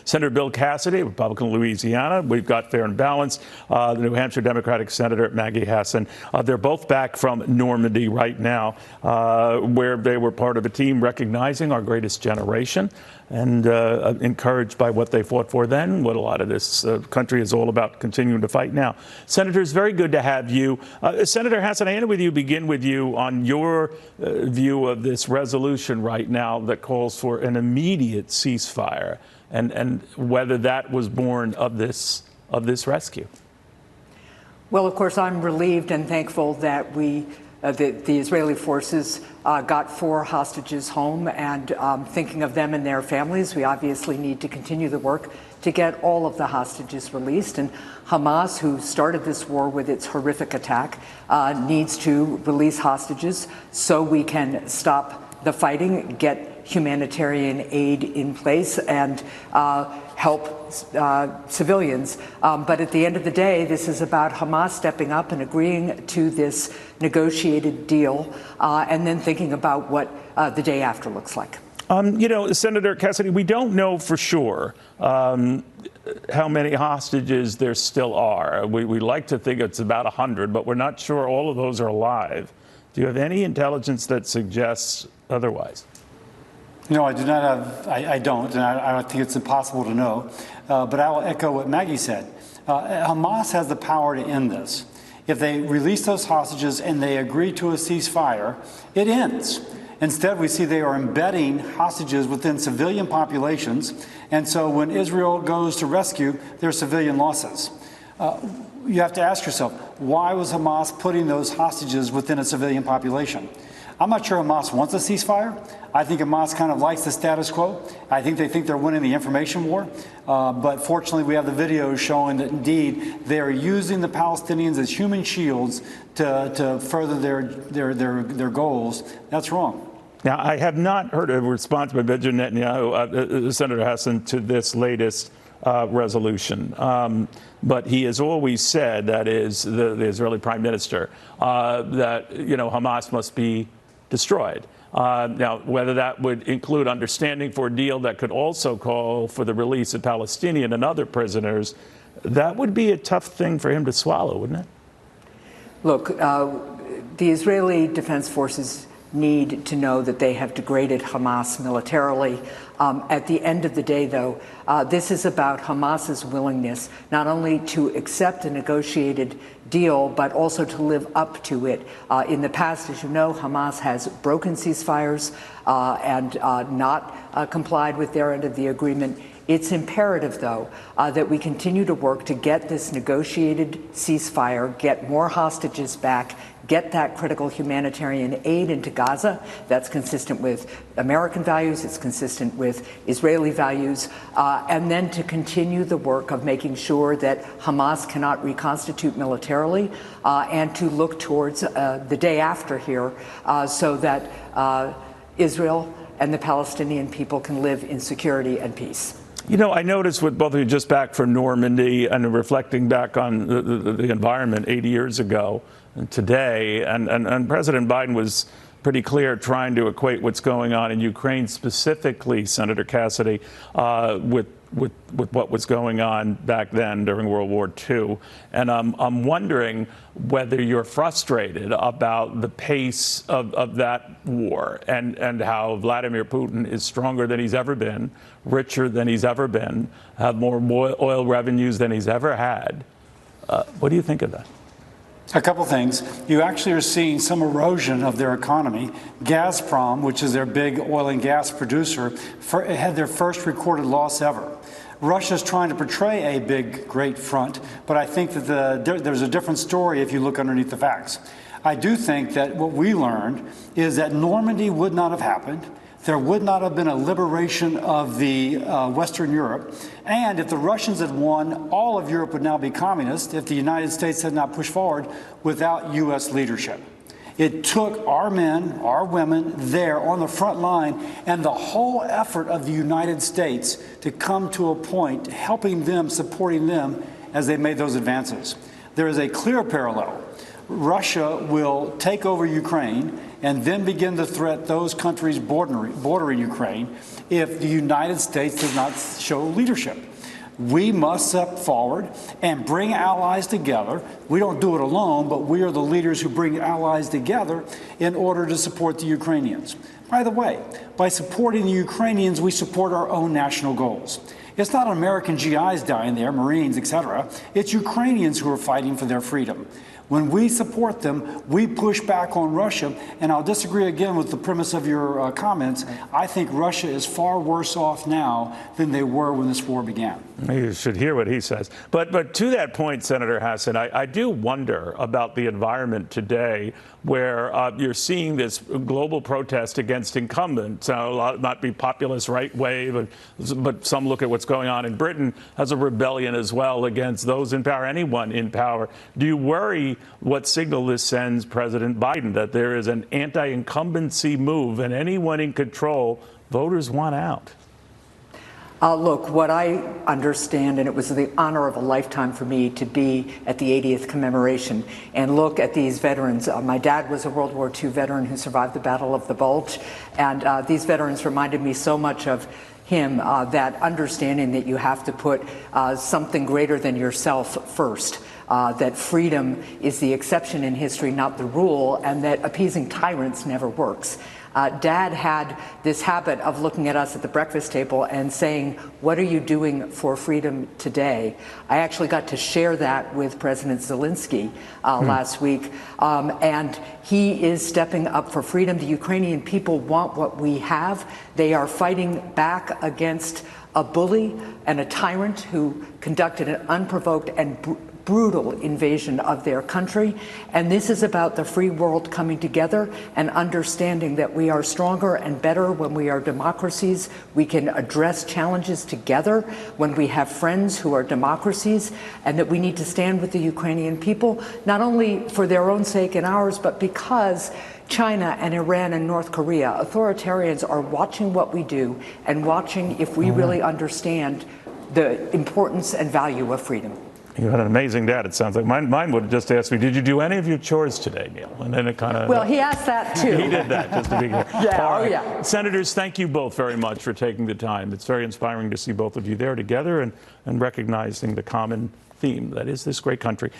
Senator Bill Cassidy, Republican of Louisiana. We've got Fair and Balanced, the New Hampshire Democratic Senator Maggie Hassan. They're both back from Normandy right now, where they were part of a team recognizing our greatest generation and encouraged by what they fought for then, what a lot of this country is all about continuing to fight now. Senator, it's very good to have you. Senator Hassan, I end with you, begin with you on your view of this resolution right now that calls for an immediate ceasefire and whether that was born of this rescue. Well, of course, I'm relieved and thankful that the Israeli forces got 4 hostages home, and thinking of them and their families, we obviously need to continue the work to get all of the hostages released. And Hamas, who started this war with its horrific attack, needs to release hostages so we can stop the fighting, get humanitarian aid in place, and help civilians. But at the end of the day, this is about Hamas stepping up and agreeing to this negotiated deal, and then thinking about what the day after looks like. You know, Senator Cassidy, we don't know for sure how many hostages there still are. We like to think it's about 100, but we're not sure all of those are alive. Do you have any intelligence that suggests otherwise? No, I do not have, I don't, and I don't think it's impossible to know. But I will echo what Maggie said. Hamas has the power to end this. If they release those hostages and they agree to a ceasefire, it ends. Instead, we see they are embedding hostages within civilian populations, and so when Israel goes to rescue, there are civilian losses. You have to ask yourself, why was Hamas putting those hostages within a civilian population? I'm not sure Hamas wants a ceasefire. I think Hamas kind of likes the status quo. I think they think they're winning the information war. But fortunately, we have the videos showing that indeed they are using the Palestinians as human shields to further their goals. That's wrong. Now, I have not heard a response by Benjamin Netanyahu, Senator Hassan, to this latest resolution. But he has always said, that is the Israeli Prime Minister, that, you know, Hamas must be destroyed. Now, whether that would include understanding for a deal that could also call for the release of Palestinian and other prisoners, that would be a tough thing for him to swallow, wouldn't it? Look, the Israeli Defense Forces need to know that they have degraded Hamas militarily. At the end of the day, though, this is about Hamas's willingness not only to accept a negotiated deal, but also to live up to it. In the past, as you know, Hamas has broken ceasefires and not complied with their end of the agreement. It's imperative, though, that we continue to work to get this negotiated ceasefire, get more hostages back, get that critical humanitarian aid into Gaza. That's consistent with American values, it's consistent with Israeli values, and then to continue the work of making sure that Hamas cannot reconstitute militarily, and to look towards the day after here so that Israel and the Palestinian people can live in security and peace. You know, I noticed with both of you just back from Normandy and reflecting back on the environment 80 years ago and today, and President Biden was pretty clear trying to equate what's going on in Ukraine, specifically, Senator Cassidy, with what was going on back then during World War II. And I'm wondering whether you're frustrated about the pace of that war and how Vladimir Putin is stronger than he's ever been, richer than he's ever been, have more oil revenues than he's ever had. What do you think of that? A couple things. You actually are seeing some erosion of their economy. Gazprom, which is their big oil and gas producer, had their first recorded loss ever. Russia's trying to portray a big, great front, but I think that there's a different story if you look underneath the facts. I do think that what we learned is that Normandy would not have happened. There would not have been a liberation of the Western Europe. And if the Russians had won, all of Europe would now be communist if the United States had not pushed forward without U.S. leadership. It took our men, our women there on the front line and the whole effort of the United States to come to a point helping them, supporting them as they made those advances. There is a clear parallel. Russia will take over Ukraine and then begin to threat those countries bordering Ukraine. if the United States does not show leadership. We must step forward and bring allies together. We don't do it alone, but we are the leaders who bring allies together in order to support the Ukrainians. By the way, by supporting the Ukrainians, we support our own national goals. It's not American GIs dying there, Marines, etc. It's Ukrainians who are fighting for their freedom. When we support them, we push back on Russia. And I'll disagree again with the premise of your comments. I think Russia is far worse off now than they were when this war began. You should hear what he says. But to that point, Senator Hassan, I do wonder about the environment today where you're seeing this global protest against incumbents. A lot might be populist right wave, but some look at what's going on in Britain as a rebellion as well against those in power, anyone in power. Do you worry what signal this sends President Biden, that there is an anti-incumbency move and anyone in control, voters want out? Look, what I understand, and it was the honor of a lifetime for me to be at the 80th commemoration and look at these veterans. My dad was a World War II veteran who survived the Battle of the Bulge, and these veterans reminded me so much of him, that understanding that you have to put something greater than yourself first. That freedom is the exception in history, not the rule, and that appeasing tyrants never works. Dad had this habit of looking at us at the breakfast table and saying, "What are you doing for freedom today?" I actually got to share that with President Zelensky last week, and he is stepping up for freedom. The Ukrainian people want what we have. They are fighting back against a bully and a tyrant who conducted an unprovoked and brutal invasion of their country. And this is about the free world coming together and understanding that we are stronger and better when we are democracies. We can address challenges together when we have friends who are democracies, and that we need to stand with the Ukrainian people, not only for their own sake and ours, but because China and Iran and North Korea, authoritarians, are watching what we do and watching if we really understand the importance and value of freedom. You had an amazing dad, it sounds like. Mine would have just asked me, did you do any of your chores today, Neil? And then it kind of... Well, he asked that, too. He did that, just to be clear. Yeah, All right. oh, yeah. Senators, thank you both very much for taking the time. It's very inspiring to see both of you there together and recognizing the common theme that is this great country.